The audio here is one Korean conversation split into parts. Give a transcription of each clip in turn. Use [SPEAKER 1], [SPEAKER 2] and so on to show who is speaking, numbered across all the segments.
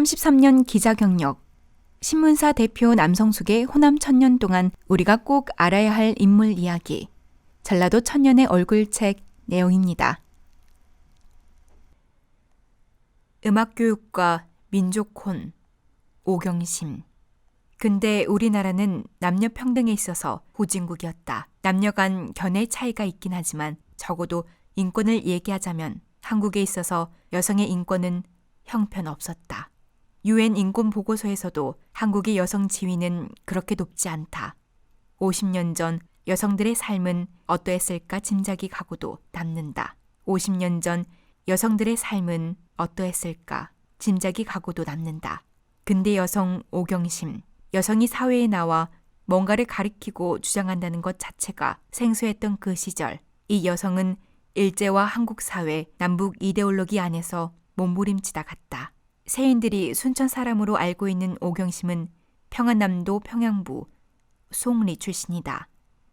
[SPEAKER 1] 33년 기자 경력, 신문사 대표 남성숙의 호남 천년 동안 우리가 꼭 알아야 할 인물 이야기, 전라도 천년의 얼굴책 내용입니다. 음악교육과 민족혼, 오경심. 근데 우리나라는 남녀 평등에 있어서 후진국이었다. 남녀 간 견해 차이가 있긴 하지만 적어도 인권을 얘기하자면 한국에 있어서 여성의 인권은 형편없었다. UN 인권 보고서에서도 한국의 여성 지위는 그렇게 높지 않다. 50년 전 여성들의 삶은 어떠했을까 짐작이 가고도 남는다. 50년 전 여성들의 삶은 어떠했을까 짐작이 가고도 남는다. 근대 여성 오경심, 여성이 사회에 나와 뭔가를 가리키고 주장한다는 것 자체가 생소했던 그 시절, 이 여성은 일제와 한국 사회, 남북 이데올로기 안에서 몸부림치다 갔다. 세인들이 순천 사람으로 알고 있는 오경심은 평안남도 평양부 송리 출신이다.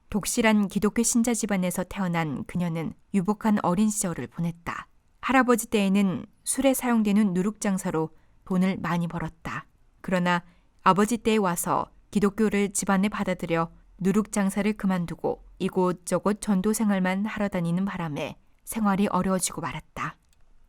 [SPEAKER 1] 독실한 기독교 신자 집안에서 태어난 그녀는 유복한 어린 시절을 보냈다. 할아버지 때에는 술에 사용되는 누룩장사로 돈을 많이 벌었다. 그러나 아버지 때에 와서 기독교를 집안에 받아들여 누룩장사를 그만두고 이곳저곳 전도 생활만 하러 다니는 바람에 생활이 어려워지고 말았다.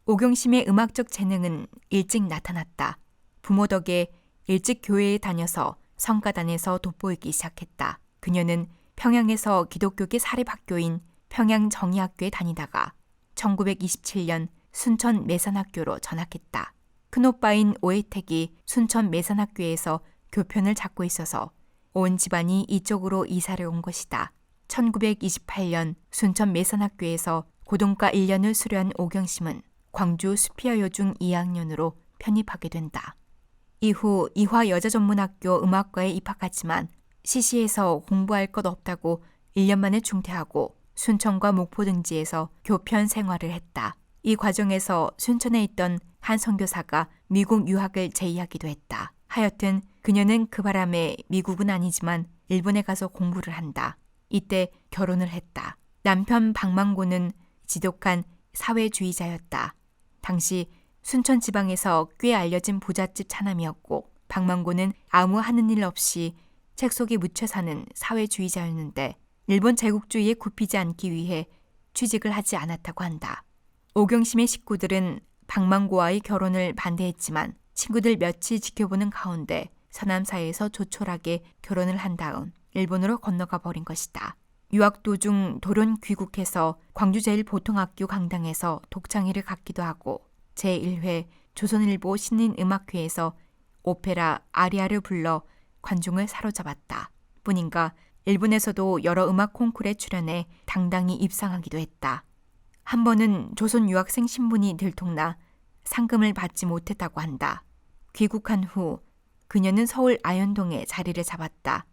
[SPEAKER 1] 오경심의 음악적 재능은 일찍 나타났다. 부모 덕에 일찍 교회에 다녀서 성가단에서 돋보이기 시작했다. 그녀는 평양에서 기독교계 사립학교인 평양정의학교에 다니다가 1927년 순천 매산학교로 전학했다. 큰오빠인 오혜택이 순천 매산학교에서 교편을 잡고 있어서 온 집안이 이쪽으로 이사를 온 것이다. 1928년 순천 매산학교에서 고등과 1년을 수료한 오경심은 광주 수피아여중 2학년으로 편입하게 된다. 이후 이화여자전문학교 음악과에 입학하지만 시시해서 공부할 것 없다고 1년 만에 중퇴하고 순천과 목포 등지에서 교편 생활을 했다. 이 과정에서 순천에 있던 한 선교사가 미국 유학을 제의하기도 했다. 하여튼 그녀는 그 바람에 미국은 아니지만 일본에 가서 공부를 한다. 이때 결혼을 했다. 남편 박만고는 지독한 사회주의자였다. 당시 순천 지방에서 꽤 알려진 부잣집 차남이었고 박만고는 아무 하는 일 없이 책 속에 묻혀 사는 사회주의자였는데 일본 제국주의에 굽히지 않기 위해 취직을 하지 않았다고 한다. 오경심의 식구들은 박만고와의 결혼을 반대했지만 친구들 며칠 지켜보는 가운데 서남사에서 조촐하게 결혼을 한 다음 일본으로 건너가 버린 것이다. 유학 도중 돌연 귀국해서 광주제일보통학교 강당에서 독창회를 갖기도 하고 제1회 조선일보 신인음악회에서 오페라 아리아를 불러 관중을 사로잡았다. 뿐인가 일본에서도 여러 음악 콩쿠르에 출연해 당당히 입상하기도 했다. 한 번은 조선 유학생 신분이 들통나 상금을 받지 못했다고 한다. 귀국한 후 그녀는 서울 아현동에 자리를 잡았다.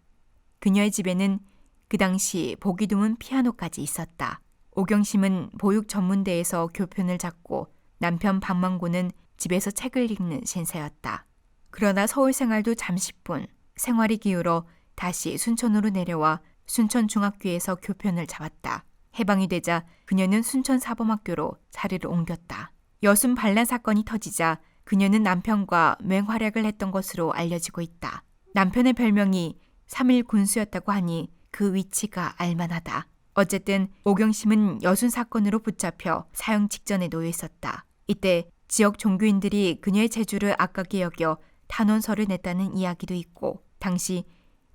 [SPEAKER 1] 그녀의 집에는 그 당시 보기 드문 피아노까지 있었다. 오경심은 보육 전문대에서 교편을 잡고 남편 박만고는 집에서 책을 읽는 신세였다. 그러나 서울 생활도 잠시뿐 생활이 기울어 다시 순천으로 내려와 순천중학교에서 교편을 잡았다. 해방이 되자 그녀는 순천사범학교로 자리를 옮겼다. 여순 반란 사건이 터지자 그녀는 남편과 맹활약을 했던 것으로 알려지고 있다. 남편의 별명이 3일 군수였다고 하니 그 위치가 알만하다. 어쨌든 오경심은 여순 사건으로 붙잡혀 사형 직전에 놓여 있었다. 이때 지역 종교인들이 그녀의 재주를 아깝게 여겨 탄원서를 냈다는 이야기도 있고 당시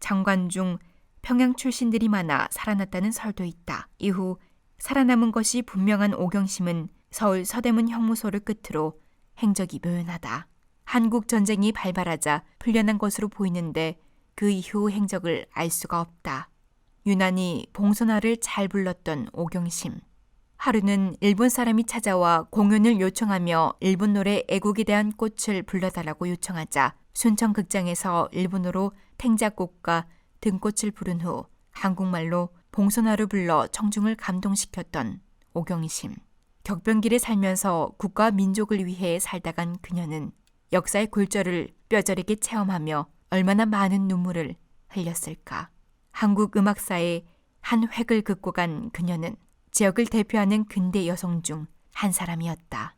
[SPEAKER 1] 장관 중 평양 출신들이 많아 살아났다는 설도 있다. 이후 살아남은 것이 분명한 오경심은 서울 서대문 형무소를 끝으로 행적이 묘연하다. 한국 전쟁이 발발하자 풀려난 것으로 보이는데 그 이후 행적을 알 수가 없다. 유난히 봉선화를 잘 불렀던 오경심. 하루는 일본 사람이 찾아와 공연을 요청하며 일본 노래 애국에 대한 꽃을 불러달라고 요청하자 순천극장에서 일본어로 탱자꽃과 등꽃을 부른 후 한국말로 봉선화를 불러 청중을 감동시켰던 오경심. 격변기를 살면서 국가와 민족을 위해 살다간 그녀는 역사의 굴절을 뼈저리게 체험하며 얼마나 많은 눈물을 흘렸을까. 한국 음악사의 한 획을 긋고 간 그녀는 지역을 대표하는 근대 여성 중 한 사람이었다.